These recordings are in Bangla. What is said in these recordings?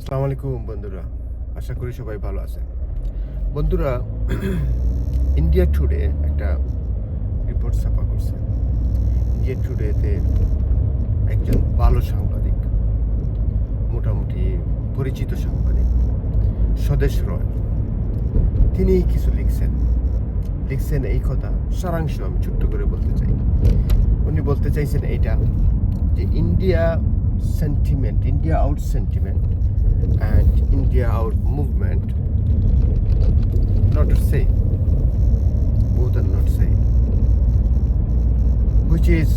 আসসালামু আলাইকুম বন্ধুরা, আশা করি সবাই ভালো আছেন। বন্ধুরা, ইন্ডিয়া টুডে একটা রিপোর্ট ছাপা করছে। ইন্ডিয়া টুডেতে একজন ভালো সাংবাদিক, মোটামুটি পরিচিত সাংবাদিক স্বদেশ রয়, তিনি কিছু লিখছেন এই কথা। সারাংশ আমি ছোট্ট করে বলতে চাই। উনি বলতে চাইছেন এইটা যে India out sentiment and India out movement not the same, both are not same, which is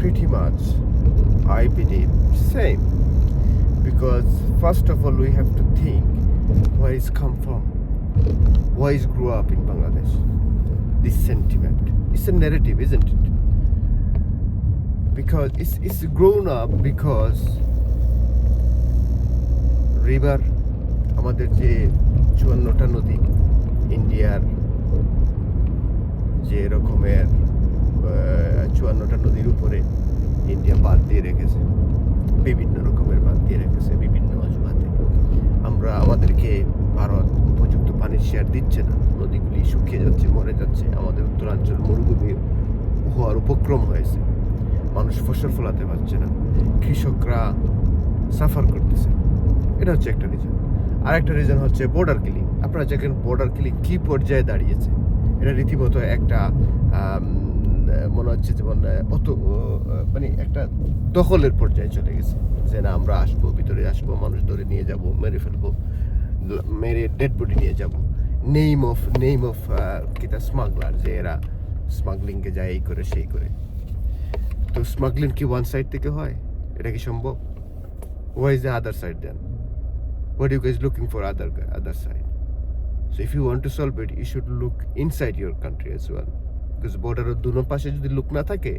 pretty much, I believe, same, because first of all we have to think where it's come from, why it's grew up in Bangladesh. This sentiment, it's a narrative, isn't it? Because it's grown up because river, আমাদের যে 54টা নদী, ইন্ডিয়ার যে রকমের 54টা নদীর উপরে ইন্ডিয়া বাদ দিয়ে রেখেছে, বিভিন্ন রকমের বাদ দিয়ে রেখেছে বিভিন্ন অজুহাতে। আমাদেরকে ভারত উপযুক্ত পানির শেয়ার দিচ্ছে না, নদীগুলি শুকিয়ে যাচ্ছে, মরে যাচ্ছে, আমাদের উত্তরাঞ্চল মরুভূমি হওয়ার উপক্রম হয়েছে, মানুষ ফসল ফলাতে পারছে না, কৃষকরা সাফার করতেছে। এটা হচ্ছে একটা রিজন। আর একটা রিজন হচ্ছে বর্ডার কিলিং। আপনারা দেখেন বর্ডার কিলিং কী পর্যায়ে দাঁড়িয়েছে। এটা রীতিমতো একটা মনে হচ্ছে যেমন মানে একটা দখলের পর্যায়ে চলে গেছে, যে না আমরা আসবো, ভিতরে আসবো, মানুষ ধরে নিয়ে যাব, মেরে ফেলবো, মেরে ডেড বডি নিয়ে যাব, নেম অফ কিতা স্মাগলার, যে এরা স্মাগলিংকে যায় এই করে সেই করে। তো স্মাগলিং কি ওয়ান সাইড থেকে হয়? এটা কি সম্ভব? Why is the other side then? What are you guys looking for other side? So if you want to solve it, you should look inside your country as well, because border দুনো পাশে যদি লোক না থাকে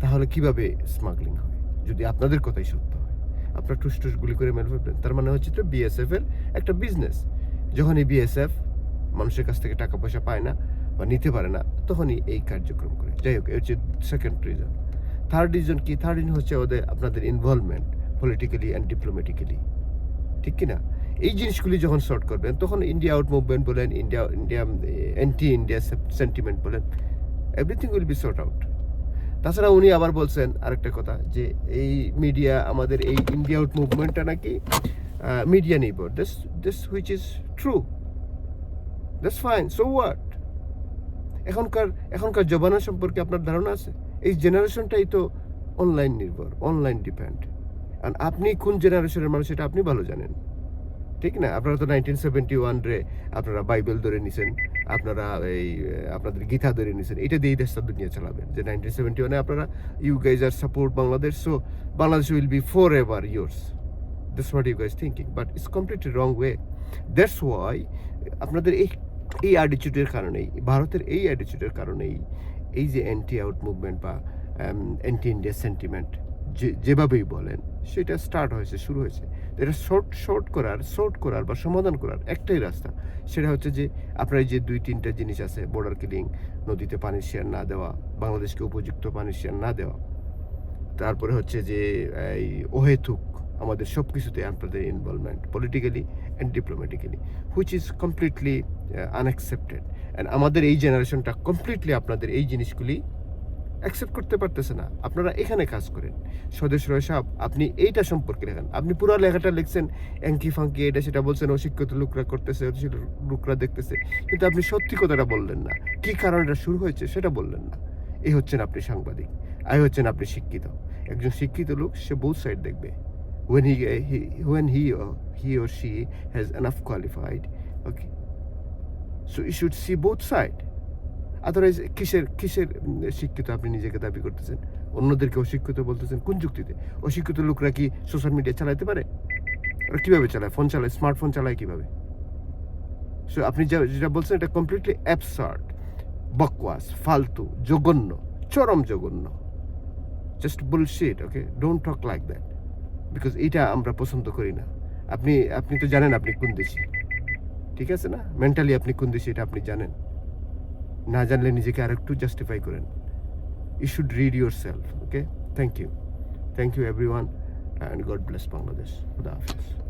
তাহলে কিভাবে স্মাগলিং হয়? যদি আপনাদের কথাই সত্য হয়, আপনার টুস গুলি করে মেরে ফেলবেন, তার মানে হচ্ছে তো বিএসএফ এর একটা বিজনেস। যখনই বিএসএফ মানুষের কাছ থেকে টাকা পয়সা পায় না বা নিতে পারে না, তখনই এই কার্যক্রম করে। যাই হোক, হচ্ছে সেকেন্ড রিজন। থার্ড রিজন কি? থার্ড রিজন হচ্ছে আপনাদের ইনভলভমেন্ট পলিটিক্যালি অ্যান্ড ডিপ্লোম্যাটিক্যালি, ঠিক কিনা? এই জিনিসগুলি যখন সর্ট করবেন, তখন ইন্ডিয়া আউট মুভমেন্ট বলেন, ইন্ডিয়া অ্যান্টি ইন্ডিয়া সেন্টিমেন্ট বলেন, everything will be sort out. তাছাড়া উনি আবার বলছেন আরেকটা কথা, যে এই মিডিয়া, আমাদের এই ইন্ডিয়া আউট মুভমেন্টটা নাকি মিডিয়া নির্ভর। This which is true, that's fine, so what? এখনকার জমানা সম্পর্কে আপনার ধারণা আছে? এই জেনারেশনটাই তো অনলাইন নির্ভর, অনলাইন ডিপেন্ড। আর আপনি কোন জেনারেশনের মানুষ এটা আপনি ভালো জানেন, ঠিক না? আপনারা তো 1971 রে আপনারা বাইবেল ধরে নিছেন, আপনারা আপনাদের গীতা ধরে নিছেন, এটা দিয়েই দেশটা দুনিয়া চালাবেন। যে 1971 আপনারা you guys are support Bangladesh, so Bangladesh will be forever yours. That's what you guys thinking, but it's completely wrong way. That's why আপনাদের এই অ্যাটিটিউডের কারণেই, ভারতের এই অ্যাটিটিউডের কারণেই এই যে অ্যান্টি আউট মুভমেন্ট বা অ্যান্টি ইন্ডিয়া সেন্টিমেন্ট যেভাবেই বলেন, সেটা শুরু হয়েছে। এটা শর্ট করার বা সমাধান করার একটাই রাস্তা, সেটা হচ্ছে যে আপনার এই যে 2-3টা জিনিস আছে, বর্ডার কিলিং, নদীতে পানির শেয়ার না দেওয়া, বাংলাদেশকে উপযুক্ত পানির শেয়ার না দেওয়া, তারপরে হচ্ছে যে এই অহেতুক আমাদের সব কিছুতে আপনাদের involvement politically and diplomatically, which is completely unaccepted. And আমাদের এই জেনারেশনটা কমপ্লিটলি আপনাদের এই জিনিসগুলি অ্যাকসেপ্ট করতে পারতেছে না। আপনারা এখানে কাজ করেন। স্বদেশ রয় সাহেব, আপনি এইটা সম্পর্কে লেখেন। আপনি পুরো লেখাটা লিখছেন অ্যাঙ্কি ফাঙ্কি, এটা সেটা বলছেন, অশিক্ষিত লোকরা করতেছে, লোকরা দেখতেছে, কিন্তু আপনি সত্যি কথাটা বললেন না। কি কারণে এটা শুরু হয়েছে সেটা বললেন না। এই হচ্ছেন আপনি সাংবাদিক, হচ্ছেন আপনি শিক্ষিত। একজন শিক্ষিত লোক, সে বোথ সাইড দেখবে। when he or she has enough qualified, okay, so you should see both side. Otherwise কিসের শিক্ষিত আপনি নিজেকে দাবি করতেছেন, অন্যদেরকে অশিক্ষিত বলতেছেন? কোন যুক্তিতে? অশিক্ষিত লোকরা কি সোশ্যাল মিডিয়া চালাতে পারে? ওরা কীভাবে চালায়? ফোন চালায়, স্মার্টফোন চালায় কীভাবে? সো আপনি যেটা বলছেন এটা কমপ্লিটলি অ্যাবসার্ড, বকওয়াস, ফালতু, জঘন্য, চরম জঘন্য, just bullshit. Okay, don't talk like that, because এইটা আমরা পছন্দ করি না। আপনি তো জানেন আপনি কোন দেশি, ঠিক আছে না? মেন্টালি আপনি কোন দেশি এটা আপনি জানেন। না জানলে নিজেকে আরেকটু জাস্টিফাই করেন। You should read yourself, okay? Thank you everyone. And god bless Bangladesh. খুদা হাফেজ।